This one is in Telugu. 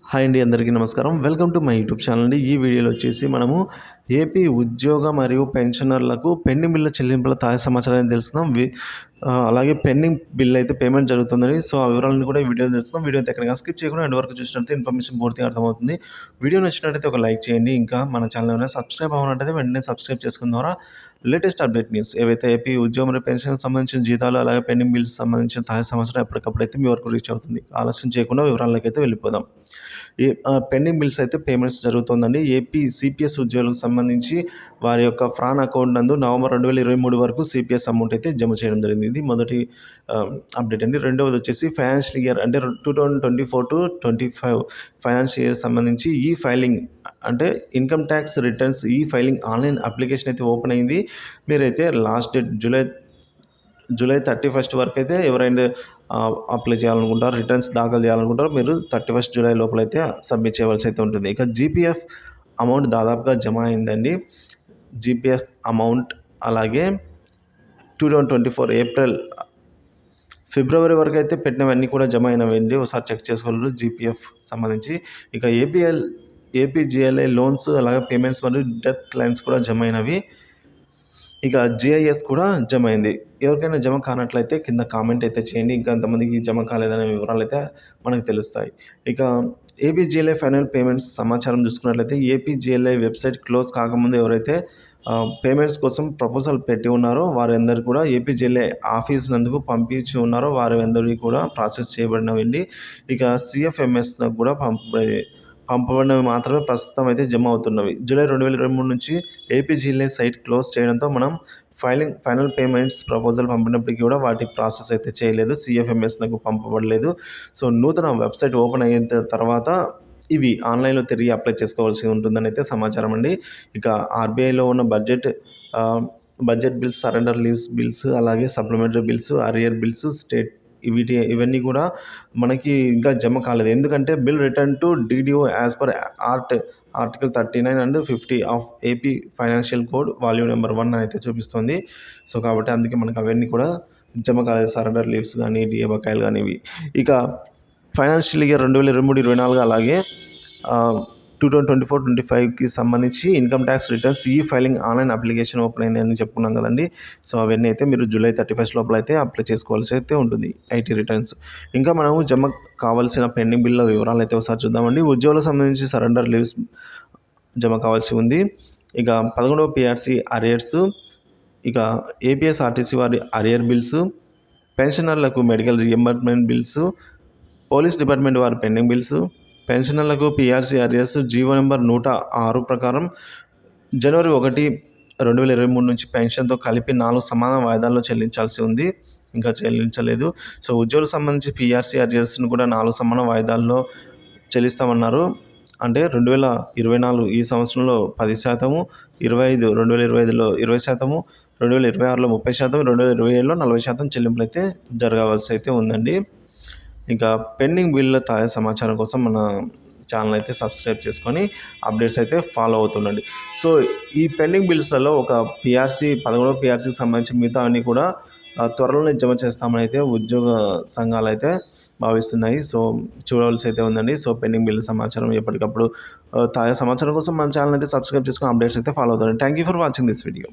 హాయ్ అండి, అందరికీ నమస్కారం. Welcome to my YouTube channel అండి. ఈ వీడియోలో వచ్చేసి మనము ఏపీ ఉద్యోగ మరియు పెన్షనర్లకు పెండింగ్ బిల్ల చెల్లింపుల తాజా సమాచారాన్ని తెలుసుకుందాం. అలాగే పెండింగ్ బిల్ అయితే పేమెంట్ జరుగుతుందని, సో ఆ వివరాలను కూడా ఈ వీడియోలో తెలుసుకుందాం. వీడియో అయితే ఎక్కడికైనా స్కిప్ చేయకుండా ఎండ్ వరకు చూసినట్లయితే ఇన్ఫర్మేషన్ పూర్తిగా అర్థమవుతుంది. వీడియో నచ్చినట్లయితే ఒక లైక్ చేయండి. ఇంకా మన ఛానల్ ఏమైనా సబ్స్క్రైబ్ అవ్వనట్టయితే వెంటనే సబ్స్క్రైబ్ చేసుకున్న ద్వారా లేటెస్ట్ అప్డేట్ న్యూస్ ఏవైతే ఏపీ ఉద్యోగం మరియు పెన్షన్కి సంబంధించిన జీతాలు, అలాగే పెండింగ్ బిల్స్ సంబంధించిన తాజా సమాచారం ఎప్పటికప్పుడైతే మీ వరకు రీచ్ అవుతుంది. ఆలస్యం చేయకుండా వివరాలకి అయితే వెళ్ళిపోదాం. పెండింగ్ బిల్స్ అయితే పేమెంట్స్ జరుగుతుందండి. ఏపీ సిపిఎస్ ఉద్యోగులకు సంబంధించి వారి యొక్క ఫ్రాన్ అకౌంట్ నందు నవంబర్ 2023 వరకు సిపిఎస్ అమౌంట్ అయితే జమ చేయడం జరిగింది. ఇది మొదటి అప్డేట్ అండి. రెండవది వచ్చేసి ఫైనాన్షియల్ ఇయర్ అంటే 2024-25 ఫైనాన్షియల్ ఇయర్ సంబంధించి ఈ ఫైలింగ్ అంటే ఇన్కమ్ ట్యాక్స్ రిటర్న్స్ ఈ ఫైలింగ్ ఆన్లైన్ అప్లికేషన్ అయితే ఓపెన్ అయింది. మీరైతే లాస్ట్ డేట్ జూలై 31 వరకు అయితే ఎవరైనా అప్లై చేయాలనుకుంటారో, రిటర్న్స్ దాఖలు చేయాలనుకుంటారో మీరు 31 జూలై లోపలైతే సబ్మిట్ చేయవలసి అయితే ఉంటుంది. ఇక జీపీఎఫ్ అమౌంట్ దాదాపుగా జమ అయిందండి. జీపీఎఫ్ అమౌంట్ అలాగే 2024 ఫిబ్రవరి వరకు అయితే పెట్టినవన్నీ కూడా జమ అయినవండి. ఒకసారి చెక్ చేసుకోవాలి జీపీఎఫ్ సంబంధించి. ఇక ఏపీజీఎల్ఐ లోన్స్ అలాగే పేమెంట్స్ మరియు డెత్ క్లైమ్స్ కూడా జమ అయినవి. ఇక జిఐఎస్ కూడా జమ అయింది. ఎవరికైనా జమ కానట్లయితే కింద కామెంట్ అయితే చేయండి. ఇంకా ఎంతమందికి జమ కాలేదనే వివరాలు అయితే మనకు తెలుస్తాయి. ఇక ఏపీజీఎల్ఐ ఫైనల్ పేమెంట్స్ సమాచారం చూసుకున్నట్లయితే ఏపీజీఎల్ఐ వెబ్సైట్ క్లోజ్ కాకముందు ఎవరైతే పేమెంట్స్ కోసం ప్రపోజల్ పెట్టి ఉన్నారో వారందరూ కూడా ఏపీజీఎల్ఐ ఆఫీస్ నందుకు పంపించి ఉన్నారో వారందరికీ కూడా ప్రాసెస్ చేయబడినవండి. ఇక సిఎఫ్ఎంఎస్ కూడా పంపబడినవి మాత్రమే ప్రస్తుతం అయితే జమ అవుతున్నవి. జూలై 2023 నుంచి ఏపీజీఎల్ఐ సైట్ క్లోజ్ చేయడంతో మనం ఫైనల్ పేమెంట్స్ ప్రపోజల్ పంపినప్పటికీ కూడా వాటి ప్రాసెస్ అయితే చేయలేదు. సిఎఫ్ఎంఎస్ నాకు పంపబడలేదు. సో నూతన వెబ్సైట్ ఓపెన్ అయిన తర్వాత ఇవి ఆన్లైన్లో తిరిగి అప్లై చేసుకోవాల్సి ఉంటుందని అయితే సమాచారం అండి. ఇక ఆర్బీఐలో ఉన్న budget bills, surrender leaves bills, అలాగే సప్లిమెంటరీ బిల్స్, అరియర్ బిల్స్, ఇవన్నీ కూడా మనకి ఇంకా జమ కాలేదు. ఎందుకంటే bill return to DDO as per article 39 and 50 of AP financial code volume number 1 అయితే చూపిస్తుంది. సో కాబట్టి అందుకే మనకు అవన్నీ కూడా జమ కాలేదు. సరెండర్ లీవ్స్ కానీ, డిఏ బకాయిలు కానీ ఇవి. ఇక ఫైనాన్షియల్ ఇయర్ 2023-24 అలాగే 2024-25కి సంబంధించి ఇన్కమ్ ట్యాక్స్ రిటర్న్స్ ఈ ఫైలింగ్ ఆన్లైన్ అప్లికేషన్ ఓపెన్ అయింది అని చెప్పుకున్నాం కదండి. సో అవన్నీ అయితే మీరు జూలై 31 లోపల అయితే అప్లై చేసుకోవాల్సి అయితే ఉంటుంది ఐటీ రిటర్న్స్. ఇంకా మనము జమ కావాల్సిన పెండింగ్ బిల్ల వివరాలు అయితే ఒకసారి చూద్దామండి. ఉద్యోగులకు సంబంధించి సరెండర్ లీవ్స్ జమ కావాల్సి ఉంది. ఇక 11వ పిఆర్సీ అరియర్స్, ఇక ఏపీఎస్ఆర్టీసీ వారి అరియర్ బిల్స్, పెన్షనర్లకు medical reimbursement bills, police department వారి పెండింగ్ బిల్స్, పెన్షనర్లకు పిఆర్సీ అరియర్స్ జీవో నెంబర్ 106 ప్రకారం జనవరి 1, 2023 నుంచి పెన్షన్తో కలిపి 4 సమాన వాయిదాల్లో చెల్లించాల్సి ఉంది. ఇంకా చెల్లించలేదు. సో ఉద్యోగులకు సంబంధించి పిఆర్సీ అరియర్స్ను కూడా 4 సమాన వాయిదాల్లో చెల్లిస్తామన్నారు. అంటే 2024 ఈ సంవత్సరంలో 10%, 2025లో 20%, 2026లో 30%, 2027లో 40% చెల్లింపులు అయితే జరగవలసి అయితే ఉందండి. ఇంకా పెండింగ్ బిల్ల తాజా సమాచారం కోసం మన ఛానల్ అయితే సబ్స్క్రైబ్ చేసుకొని అప్డేట్స్ అయితే ఫాలో అవుతుండండి. సో ఈ పెండింగ్ బిల్స్లలో ఒక 11వ పిఆర్సీకి సంబంధించి మిగతా అన్నీ కూడా త్వరలోనే జమ చేస్తామని అయితే ఉద్యోగ సంఘాలు అయితే భావిస్తున్నాయి. సో చూడవలసి అయితే ఉందండి. సో పెండింగ్ బిల్ సమాచారం ఎప్పటికప్పుడు తాజా సమాచారం కోసం మన ఛానల్ అయితే సబ్స్క్రైబ్ చేసుకొని అప్డేట్స్ అయితే ఫాలో అవుతుండండి. Thank you for watching this video.